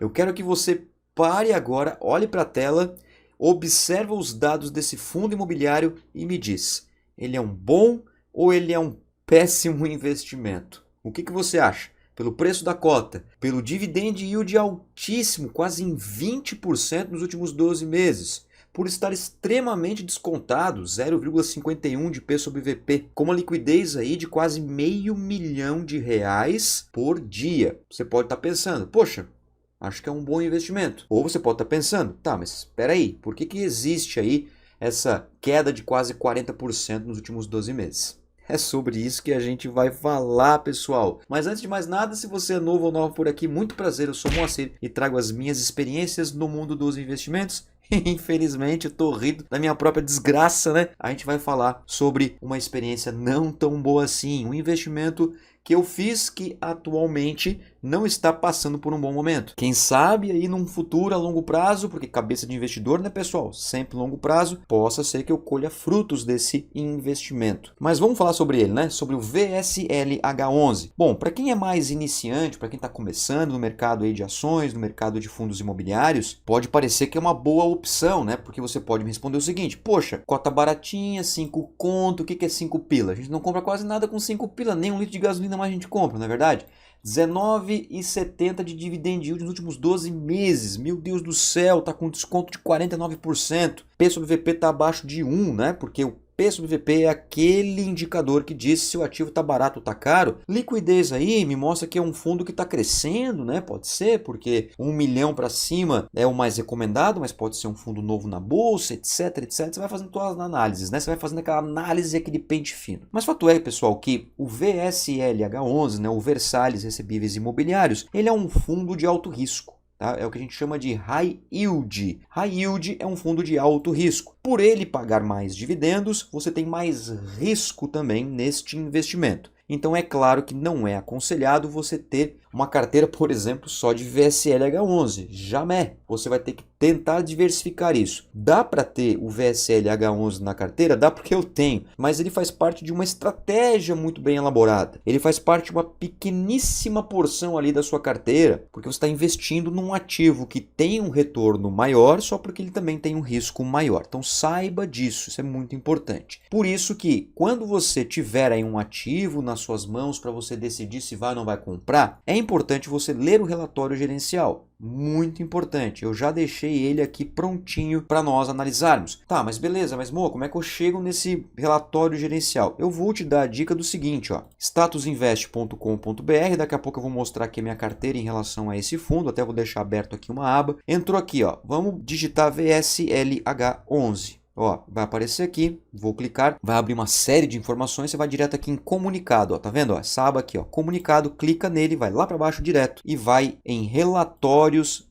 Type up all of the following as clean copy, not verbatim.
Eu quero que você pare agora, olhe para a tela, observa os dados desse fundo imobiliário e me diz, ele é um bom ou ele é um péssimo investimento? O que você acha? Pelo preço da cota, pelo dividend yield altíssimo, quase em 20% nos últimos 12 meses, por estar extremamente descontado, 0,51 de P sobre VP, com uma liquidez aí de quase R$500 milhão por dia. Você pode estar pensando, poxa, acho que é um bom investimento. Ou você pode estar pensando, tá, mas espera aí, por que existe aí essa queda de quase 40% nos últimos 12 meses? É sobre isso que a gente vai falar, pessoal. Mas antes de mais nada, se você é novo ou nova por aqui, muito prazer, eu sou o Moacir e trago as minhas experiências no mundo dos investimentos. Infelizmente, eu tô rindo da minha própria desgraça, né? A gente vai falar sobre uma experiência não tão boa assim, um investimento que eu fiz que atualmente não está passando por um bom momento. Quem sabe aí num futuro a longo prazo, porque cabeça de investidor, né, pessoal? Sempre longo prazo, possa ser que eu colha frutos desse investimento. Mas vamos falar sobre ele, né? Sobre o VSLH11. Bom, para quem é mais iniciante, para quem está começando no mercado aí de ações, no mercado de fundos imobiliários, pode parecer que é uma boa opção, né? Porque você pode me responder o seguinte, poxa, cota baratinha, 5 conto, o que é 5 pila? A gente não compra quase nada com 5 pila, nem um litro de gasolina mais a gente compra, não é verdade? 19,70 de dividend yield nos últimos 12 meses. Meu Deus do céu, tá com desconto de 49%. P sobre VP está abaixo de 1, né? Porque o P sobre VP é aquele indicador que diz se o ativo está barato ou está caro. Liquidez aí me mostra que é um fundo que está crescendo, né? Pode ser, porque 1 milhão para cima é o mais recomendado, mas pode ser um fundo novo na bolsa, etc, etc. Você vai fazendo todas as análises, né? Você vai fazendo aquela análise, aquele pente fino. Mas fato é, pessoal, que o VSLH11, né? O Versalhes Recebíveis Imobiliários, ele é um fundo de alto risco. Tá? É o que a gente chama de High Yield. High Yield é um fundo de alto risco. Por ele pagar mais dividendos, você tem mais risco também neste investimento. Então é claro que não é aconselhado você ter uma carteira, por exemplo, só de VSLH11. Jamais. Você vai ter que tentar diversificar isso. Dá para ter o VSLH11 na carteira? Dá porque eu tenho. Mas ele faz parte de uma estratégia muito bem elaborada. Ele faz parte de uma pequeníssima porção ali da sua carteira, porque você está investindo num ativo que tem um retorno maior, só porque ele também tem um risco maior. Então saiba disso, isso é muito importante. Por isso que quando você tiver aí um ativo nas suas mãos para você decidir se vai ou não vai comprar, é importante você ler o relatório gerencial. Muito importante. Eu já deixei ele aqui prontinho para nós analisarmos. Tá, mas beleza, mas Mo, como é que eu chego nesse relatório gerencial? Eu vou te dar a dica do seguinte, ó, statusinvest.com.br, daqui a pouco eu vou mostrar aqui a minha carteira em relação a esse fundo, até vou deixar aberto aqui uma aba. Entrou aqui, ó, vamos digitar VSLH11. Ó, vai aparecer aqui, vou clicar, vai abrir uma série de informações, você vai direto aqui em comunicado, ó, tá vendo? Ó, essa aba aqui, ó, comunicado, clica nele, vai lá para baixo direto e vai em relatórios,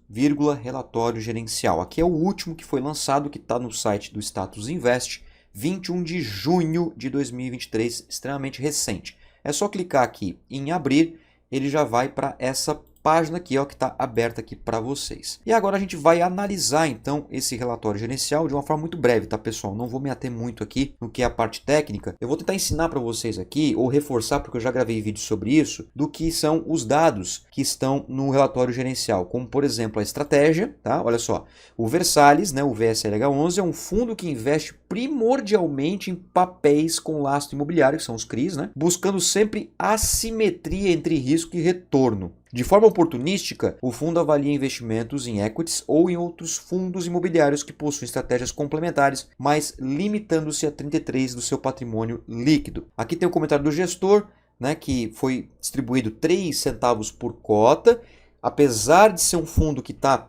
relatório gerencial. Aqui é o último que foi lançado, que está no site do Status Invest, 21 de junho de 2023, extremamente recente. É só clicar aqui em abrir, ele já vai para essa página aqui, ó, que está aberta aqui para vocês. E agora a gente vai analisar então esse relatório gerencial de uma forma muito breve, tá, pessoal? Não vou me ater muito aqui no que é a parte técnica. Eu vou tentar ensinar para vocês aqui, ou reforçar, porque eu já gravei vídeo sobre isso, do que são os dados que estão no relatório gerencial, como por exemplo a estratégia, tá? Olha só, o Versalhes, né, o VSLH11 é um fundo que investe primordialmente em papéis com lastro imobiliário, que são os CRIs, né? Buscando sempre assimetria entre risco e retorno. De forma oportunística, o fundo avalia investimentos em equities ou em outros fundos imobiliários que possuem estratégias complementares, mas limitando-se a 33% do seu patrimônio líquido. Aqui tem o comentário do gestor, né, que foi distribuído 3 centavos por cota. Apesar de ser um fundo que está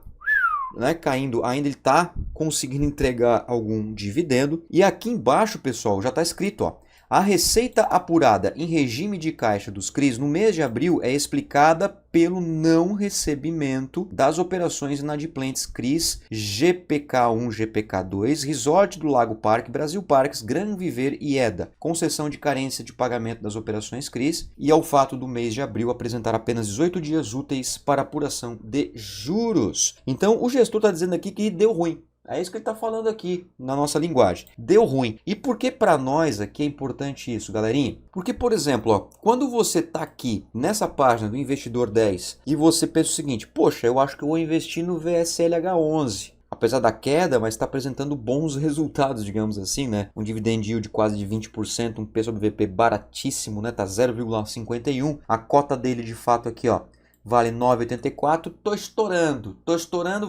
caindo, ainda ele está conseguindo entregar algum dividendo. E aqui embaixo, pessoal, já está escrito, ó, a receita apurada em regime de caixa dos CRIs no mês de abril é explicada pelo não recebimento das operações inadimplentes CRIs GPK1, GPK2, Resort do Lago Parque, Brasil Parques, Gran Viver e EDA, concessão de carência de pagamento das operações CRIs e ao fato do mês de abril apresentar apenas 18 dias úteis para apuração de juros. Então o gestor está dizendo aqui que deu ruim. É isso que ele está falando aqui na nossa linguagem. Deu ruim. E por que para nós aqui é importante isso, galerinha? Porque, por exemplo, ó, quando você está aqui nessa página do Investidor 10 e você pensa o seguinte, poxa, eu acho que eu vou investir no VSLH11. Apesar da queda, mas está apresentando bons resultados, digamos assim, né? Um dividend yield de quase de 20%, um P sobre VP baratíssimo, né? Tá 0,51. A cota dele de fato aqui, ó, vale 9,84. Tô estourando,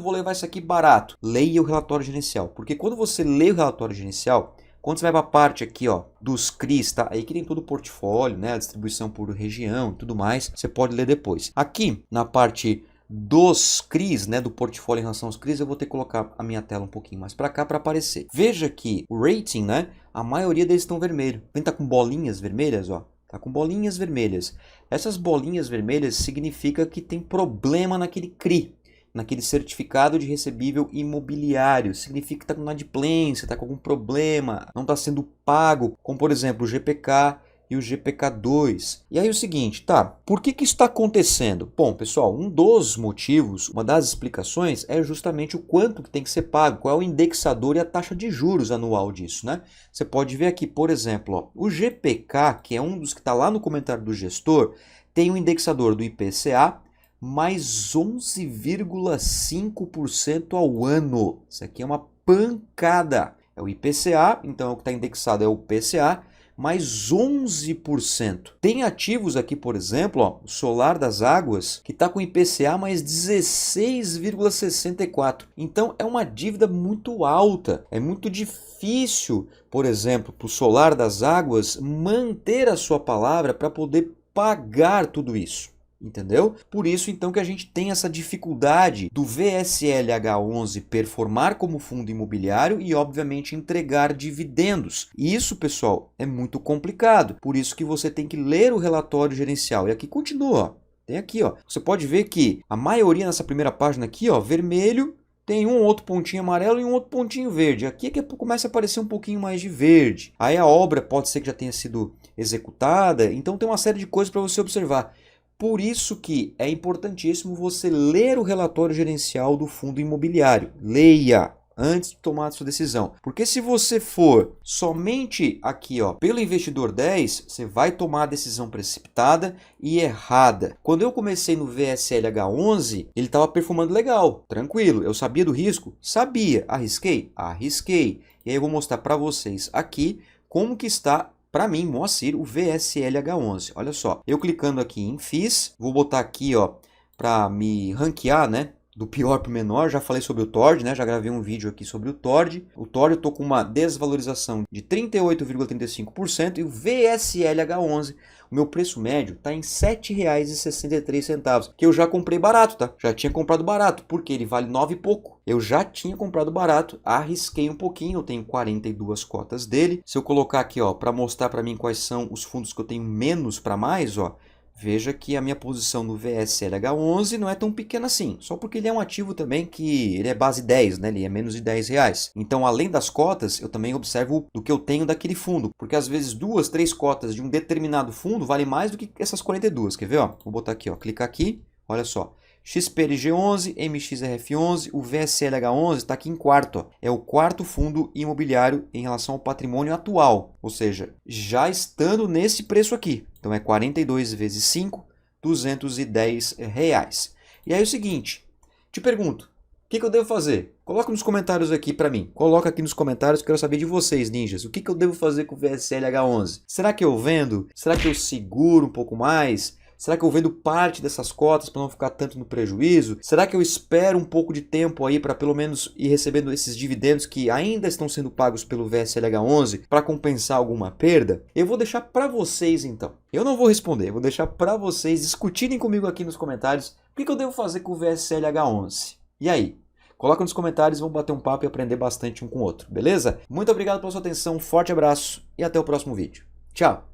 vou levar isso aqui barato. Leia o relatório gerencial, porque quando você lê o relatório gerencial, quando você vai para a parte aqui, ó, dos CRIs, tá? Aí que tem todo o portfólio, né? A distribuição por região e tudo mais. Você pode ler depois. Aqui na parte dos CRIs, né, do portfólio em relação aos CRIs, eu vou ter que colocar a minha tela um pouquinho mais para cá para aparecer. Veja que o rating, né, a maioria deles estão vermelho. Vem tá com bolinhas vermelhas, ó. Tá com bolinhas vermelhas. Essas bolinhas vermelhas significa que tem problema naquele CRI, naquele certificado de recebível imobiliário. Significa que está com inadimplência, está com algum problema, não está sendo pago, como por exemplo o GPK e o GPK2. E aí o seguinte, tá, por que isso está acontecendo? Bom, pessoal, um dos motivos, uma das explicações é justamente o quanto que tem que ser pago, qual é o indexador e a taxa de juros anual disso, né? Você pode ver aqui, por exemplo, ó, o GPK, que é um dos que está lá no comentário do gestor, tem um indexador do IPCA mais 11,5% ao ano. Isso aqui é uma pancada. É o IPCA, então o que está indexado é o PCA, mais 11%. Tem ativos aqui, por exemplo, ó, o Solar das Águas, que está com IPCA mais 16,64%. Então é uma dívida muito alta. É muito difícil, por exemplo, para o Solar das Águas manter a sua palavra para poder pagar tudo isso. Entendeu? Por isso então que a gente tem essa dificuldade do VSLH11 performar como fundo imobiliário e obviamente entregar dividendos. E isso, pessoal, é muito complicado. Por isso que você tem que ler o relatório gerencial. E aqui continua, ó. Tem aqui, ó. Você pode ver que a maioria nessa primeira página aqui, ó, vermelho, tem um outro pontinho amarelo e um outro pontinho verde. Aqui é que começa a aparecer um pouquinho mais de verde. Aí a obra pode ser que já tenha sido executada, então tem uma série de coisas para você observar. Por isso que é importantíssimo você ler o relatório gerencial do fundo imobiliário. Leia antes de tomar a sua decisão. Porque se você for somente aqui, ó, pelo Investidor 10, você vai tomar a decisão precipitada e errada. Quando eu comecei no VSLH11, ele estava performando legal, tranquilo. Eu sabia do risco? Sabia. Arrisquei? Arrisquei. E aí eu vou mostrar para vocês aqui como que está para mim, Moacir, o VSLH11. Olha só, eu clicando aqui em FIIs, vou botar aqui, ó, para me ranquear, né? Do pior para o menor, já falei sobre o TORD, né? Já gravei um vídeo aqui sobre o TORD. O TORD eu estou com uma desvalorização de 38,35% e o VSLH11, o meu preço médio está em R$ 7,63, que eu já comprei barato, tá? Já tinha comprado barato, porque ele vale 9 e pouco. Eu já tinha comprado barato, arrisquei um pouquinho, eu tenho 42 cotas dele. Se eu colocar aqui, ó, para mostrar para mim quais são os fundos que eu tenho menos para mais, ó, veja que a minha posição no VSLH11 não é tão pequena assim, só porque ele é um ativo também que ele é base 10, né? Ele é menos de R$ 10. Então, além das cotas, eu também observo do que eu tenho daquele fundo, porque às vezes 2, 3 cotas de um determinado fundo valem mais do que essas 42. Quer ver? Ó? Vou botar aqui, ó, clicar aqui, olha só. XPRG11, MXRF11, o VSLH11 está aqui em quarto. Ó. É o quarto fundo imobiliário em relação ao patrimônio atual, ou seja, já estando nesse preço aqui. Então é 42 vezes 5, R$210. E aí é o seguinte, te pergunto, o que eu devo fazer? Coloca nos comentários aqui para mim. Coloca aqui nos comentários, quero saber de vocês, ninjas. O que eu devo fazer com o VSLH11? Será que eu vendo? Será que eu seguro um pouco mais? Será que eu vendo parte dessas cotas para não ficar tanto no prejuízo? Será que eu espero um pouco de tempo aí para pelo menos ir recebendo esses dividendos que ainda estão sendo pagos pelo VSLH11 para compensar alguma perda? Eu vou deixar para vocês então. Eu não vou responder, eu vou deixar para vocês discutirem comigo aqui nos comentários o que eu devo fazer com o VSLH11. E aí? Coloca nos comentários, vamos bater um papo e aprender bastante um com o outro, beleza? Muito obrigado pela sua atenção, um forte abraço e até o próximo vídeo. Tchau!